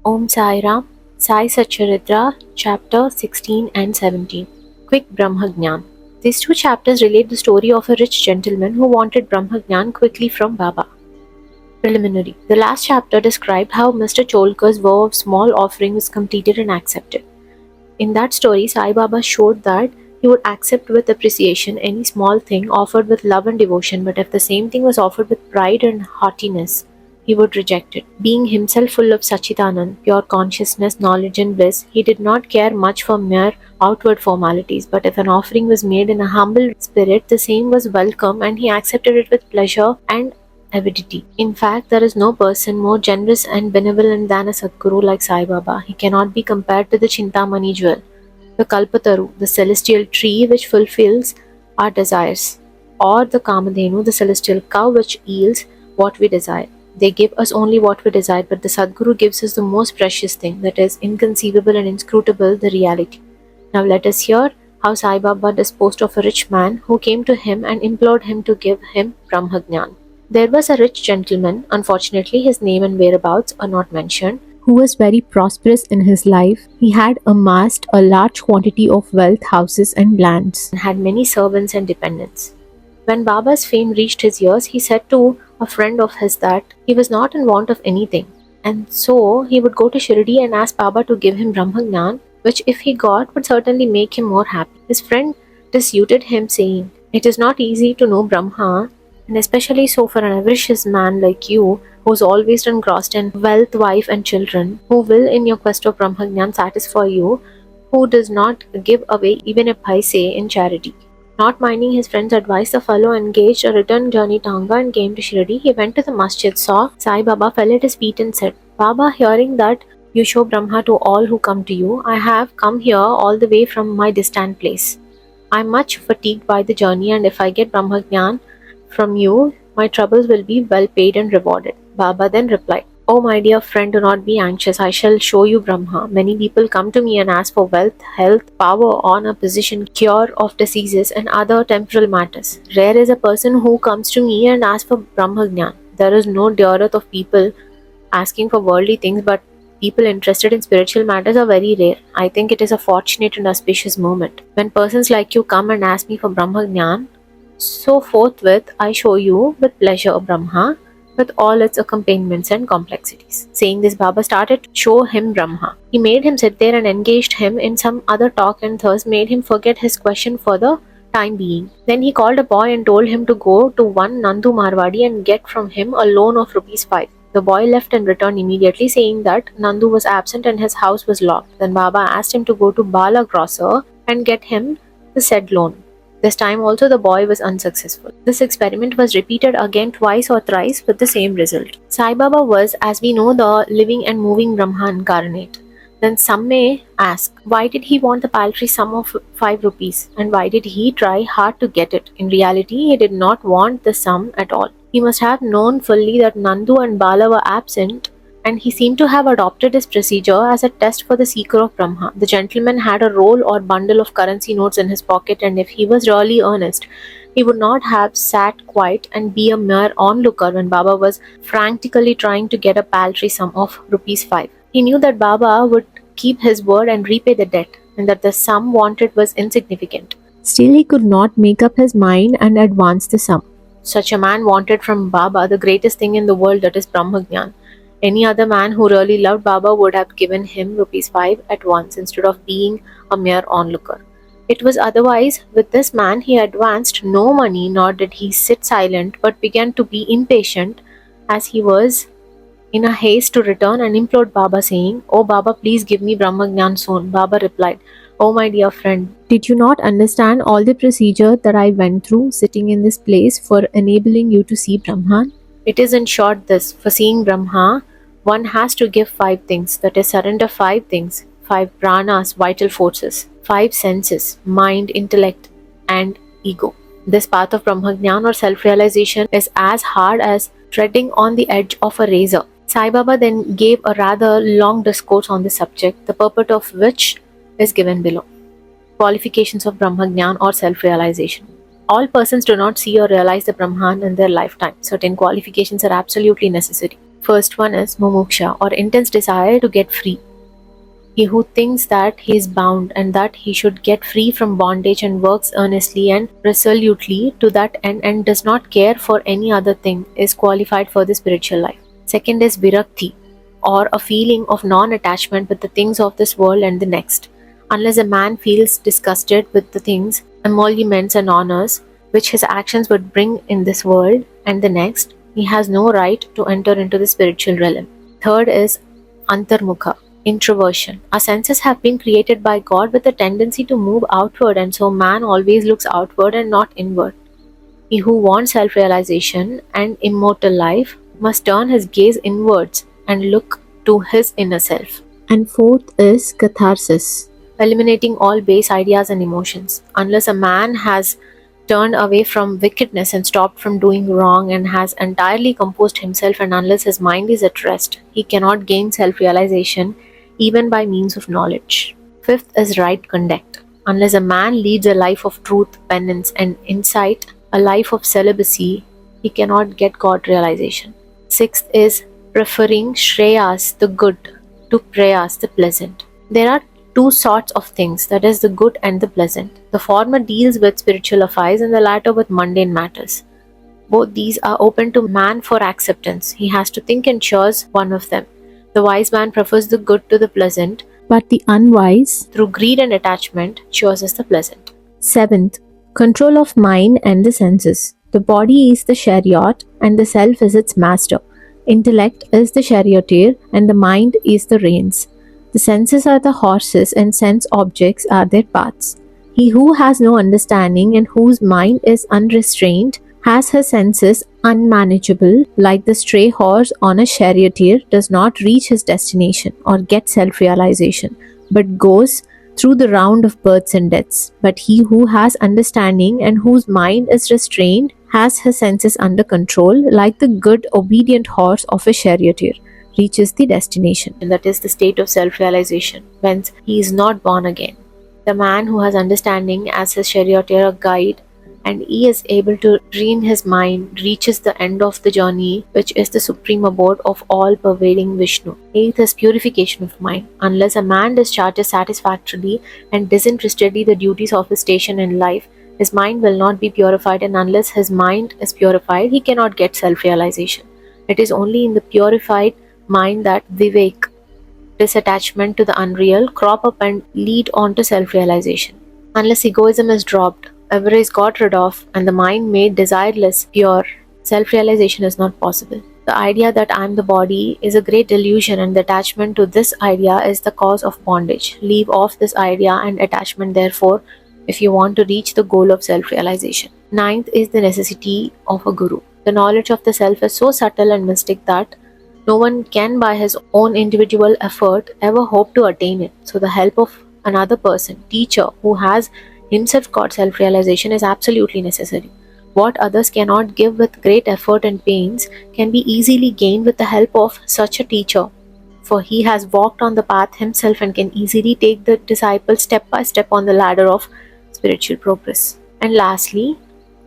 Om Sai Ram, Sai Satcharitra, chapter 16 and 17. Quick Brahmagyan. These two chapters relate the story of a rich gentleman who wanted Brahmagyan quickly from Baba. Preliminary. The last chapter described how Mr. Cholker's vow of small offering was completed and accepted. In that story, Sai Baba showed that he would accept with appreciation any small thing offered with love and devotion, but if the same thing was offered with pride and haughtiness, he would reject it. Being himself full of Sachidanand, pure consciousness, knowledge, and bliss, he did not care much for mere outward formalities, but if an offering was made in a humble spirit, the same was welcome and he accepted it with pleasure and avidity. In fact, there is no person more generous and benevolent than a Sadguru like Sai Baba. He cannot be compared to the Chintamani jewel, the Kalpataru, the celestial tree which fulfills our desires, or the Kamadhenu, the celestial cow which yields what we desire. They give us only what we desire, but the Sadguru gives us the most precious thing, that is inconceivable and inscrutable, the reality. Now let us hear how Sai Baba disposed of a rich man who came to him and implored him to give him Brahmagyan. There was a rich gentleman, unfortunately his name and whereabouts are not mentioned, who was very prosperous in his life. He had amassed a large quantity of wealth, houses and lands, and had many servants and dependents. When Baba's fame reached his ears, he said to a friend of his that he was not in want of anything, and so he would go to Shirdi and ask Baba to give him Brahmagyan, which if he got would certainly make him more happy. His friend dissuaded him, saying, "It is not easy to know Brahma, and especially so for an avaricious man like you, who is always engrossed in wealth, wife, and children, who will, in your quest of Brahmagyan, satisfy you, who does not give away even a paise in charity." Not minding his friend's advice, the fellow engaged a return journey tanga and came to Shirdi. He went to the masjid, saw Sai Baba, fell at his feet and said, "Baba, hearing that you show Brahma to all who come to you, I have come here all the way from my distant place. I am much fatigued by the journey, and if I get Brahmagyan from you, my troubles will be well paid and rewarded." Baba then replied, "Oh my dear friend, do not be anxious. I shall show you Brahma. Many people come to me and ask for wealth, health, power, honor, position, cure of diseases and other temporal matters. Rare is a person who comes to me and asks for Brahmagyan. There is no dearth of people asking for worldly things, but people interested in spiritual matters are very rare. I think it is a fortunate and auspicious moment when persons like you come and ask me for Brahmagyan. So forthwith I show you with pleasure Brahma, with all its accompaniments and complexities." Saying this, Baba started to show him Brahma. He made him sit there and engaged him in some other talk and thus made him forget his question for the time being. Then he called a boy and told him to go to one Nandu Marwadi and get from him a loan of ₹5. The boy left and returned immediately, saying that Nandu was absent and his house was locked. Then Baba asked him to go to Bala Grocer and get him the said loan. This time also the boy was unsuccessful. This experiment was repeated again twice or thrice with the same result. Sai Baba was, as we know, the living and moving Brahma incarnate. Then some may ask, why did he want the paltry sum of ₹5, and why did he try hard to get it? In reality, he did not want the sum at all. He must have known fully that Nandu and Bala were absent, and he seemed to have adopted his procedure as a test for the seeker of Brahma. The gentleman had a roll or bundle of currency notes in his pocket, and if he was really earnest, he would not have sat quiet and be a mere onlooker when Baba was frantically trying to get a paltry sum of ₹5. He knew that Baba would keep his word and repay the debt, and that the sum wanted was insignificant. Still, he could not make up his mind and advance the sum. Such a man wanted from Baba the greatest thing in the world, that is Brahmagyan. Any other man who really loved Baba would have given him ₹5 at once instead of being a mere onlooker. It was otherwise with this man. He advanced no money, nor did he sit silent, but began to be impatient as he was in a haste to return and implored Baba, saying, "Oh Baba, please give me Brahmagyan soon." Baba replied, "Oh my dear friend, did you not understand all the procedure that I went through sitting in this place for enabling you to see Brahman? It is in short this: for seeing Brahma, one has to give 5 things, that is, surrender 5 things, 5 pranas, vital forces, 5 senses, mind, intellect, and ego. This path of Brahmagyan or self-realization is as hard as treading on the edge of a razor. Sai Baba then gave a rather long discourse on the subject, the purport of which is given below. Qualifications of Brahmagyan or self-realization. All persons do not see or realize the Brahman in their lifetime. Certain qualifications are absolutely necessary. First one is mumuksha, or intense desire to get free. He who thinks that he is bound and that he should get free from bondage and works earnestly and resolutely to that end and does not care for any other thing is qualified for the spiritual life. Second is virakti, or a feeling of non attachment with the things of this world and the next. Unless a man feels disgusted with the things, emoluments, and honors which his actions would bring in this world and the next, he has no right to enter into the spiritual realm. Third is antarmukha, introversion. Our senses have been created by God with a tendency to move outward, and so man always looks outward and not inward. He who wants self realization and immortal life must turn his gaze inwards and look to his inner self. And fourth is catharsis, eliminating all base ideas and emotions. Unless a man has turned away from wickedness and stopped from doing wrong and has entirely composed himself, and unless his mind is at rest, he cannot gain self realization even by means of knowledge. Fifth is right conduct. Unless a man leads a life of truth, penance, and insight, a life of celibacy, he cannot get God realization. Sixth is preferring Shreyas, the good, to Prayas, the pleasant. There are two sorts of things, that is, the good and the pleasant. The former deals with spiritual affairs and the latter with mundane matters. Both these are open to man for acceptance. He has to think and choose one of them. The wise man prefers the good to the pleasant, but the unwise, through greed and attachment, chooses the pleasant. Seventh, control of mind and the senses. The body is the chariot and the self is its master. Intellect is the charioteer and the mind is the reins. The senses are the horses and sense objects are their paths. He who has no understanding and whose mind is unrestrained has his senses unmanageable, like the stray horse on a charioteer, does not reach his destination or get self realization, but goes through the round of births and deaths. But he who has understanding and whose mind is restrained has his senses under control, like the good, obedient horse of a charioteer, reaches the destination. And that is the state of self realization, whence he is not born again. The man who has understanding as his charioteer or guide and he is able to train his mind reaches the end of the journey, which is the supreme abode of all pervading Vishnu. Eighth is purification of mind. Unless a man discharges satisfactorily and disinterestedly the duties of his station in life, his mind will not be purified, and unless his mind is purified, he cannot get self realization. It is only in the purified mind that Vivek, disattachment to the unreal, crop up and lead on to self realization. Unless egoism is dropped, avarice got rid of, and the mind made desireless, pure, self realization is not possible. The idea that I am the body is a great delusion, and the attachment to this idea is the cause of bondage. Leave off this idea and attachment, therefore, if you want to reach the goal of self realization. Ninth is the necessity of a guru. The knowledge of the self is so subtle and mystic that no one can, by his own individual effort, ever hope to attain it. So, the help of another person, teacher, who has himself got self realization is absolutely necessary. What others cannot give with great effort and pains can be easily gained with the help of such a teacher, for he has walked on the path himself and can easily take the disciple step by step on the ladder of spiritual progress. And lastly,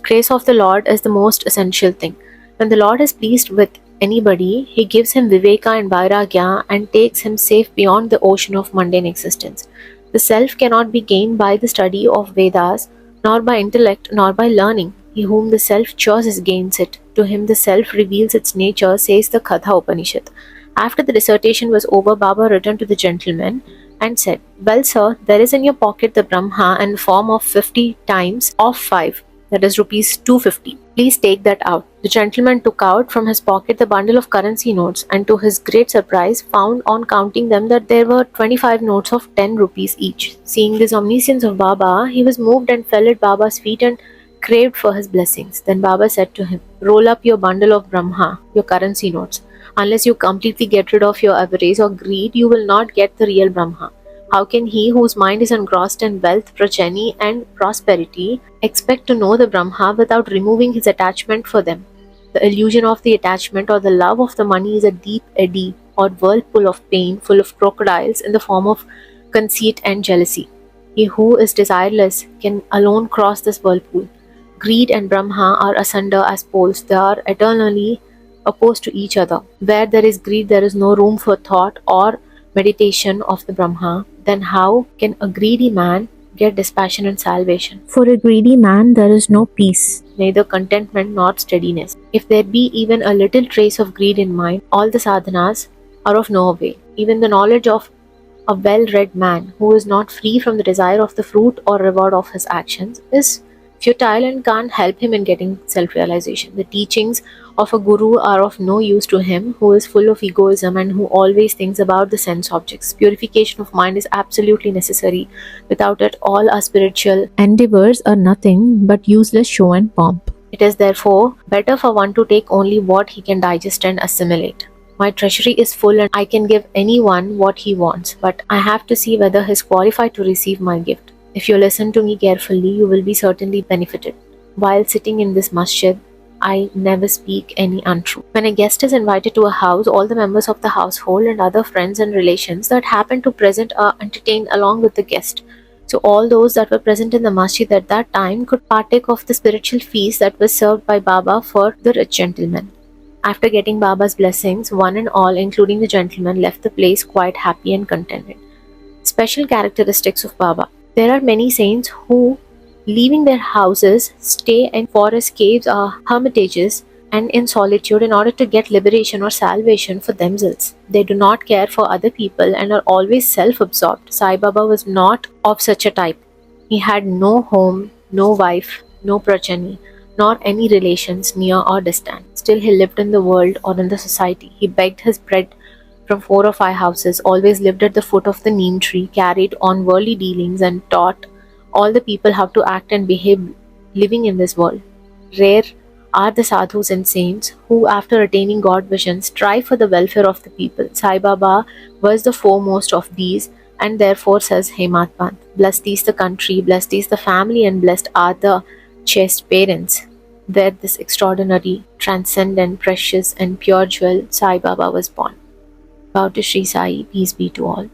grace of the Lord is the most essential thing. When the Lord is pleased with anybody, he gives him viveka and vairagya and takes him safe beyond the ocean of mundane existence. The self cannot be gained by the study of Vedas, nor by intellect, nor by learning. He whom the self chooses gains it. To him the self reveals its nature, says the Katha Upanishad. After the dissertation was over, Baba returned to the gentleman and said, "Well, sir, there is in your pocket the Brahma in the form of 50 times of 5, that is rupees 250. Please take that out." The gentleman took out from his pocket the bundle of currency notes, and to his great surprise found on counting them that there were 25 notes of 10 rupees each. Seeing this omniscience of Baba, he was moved and fell at Baba's feet and craved for his blessings. Then Baba said to him, "Roll up your bundle of Brahma, your currency notes. Unless you completely get rid of your avarice or greed, you will not get the real Brahma. How can he whose mind is engrossed in wealth, progeny, and prosperity expect to know the Brahma without removing his attachment for them? The illusion of the attachment or the love of the money is a deep eddy or whirlpool of pain full of crocodiles in the form of conceit and jealousy. He who is desireless can alone cross this whirlpool. Greed and Brahma are asunder as poles. They are eternally opposed to each other. Where there is greed, there is no room for thought or meditation of the Brahma. Then how can a greedy man get dispassion and salvation? For a greedy man, there is no peace, neither contentment nor steadiness. If there be even a little trace of greed in mind, all the sadhanas are of no avail. Even the knowledge of a well-read man who is not free from the desire of the fruit or reward of his actions is futile and can't help him in getting self-realization. The teachings of a guru are of no use to him who is full of egoism and who always thinks about the sense objects. Purification of mind is absolutely necessary. Without it, all our spiritual endeavors are nothing but useless show and pomp. It is therefore better for one to take only what he can digest and assimilate. My treasury is full and I can give anyone what he wants, but I have to see whether he is qualified to receive my gift. If you listen to me carefully, you will be certainly benefited. While sitting in this masjid, I never speak any untruth. When a guest is invited to a house, all the members of the household and other friends and relations that happen to present are entertained along with the guest. So all those that were present in the masjid at that time could partake of the spiritual feast that was served by Baba for the rich gentleman. After getting Baba's blessings, one and all, including the gentleman, left the place quite happy and contented. Special characteristics of Baba. There are many saints who, leaving their houses, stay in forest caves or hermitages and in solitude in order to get liberation or salvation for themselves. They do not care for other people and are always self-absorbed. Sai Baba was not of such a type. He had no home, no wife, no progeny, nor any relations near or distant. Still he lived in the world or in the society. He begged his bread from 4 or 5 houses, always lived at the foot of the neem tree, carried on worldly dealings and taught all the people how to act and behave living in this world. Rare are the sadhus and saints who, after attaining God vision, strive for the welfare of the people. Sai Baba was the foremost of these, and therefore says Hemat Pant, blessed is the country, blessed is the family, and blessed are the chaste parents. There this extraordinary, transcendent, precious and pure jewel Sai Baba was born. Bow to Sri Sai, peace be to all.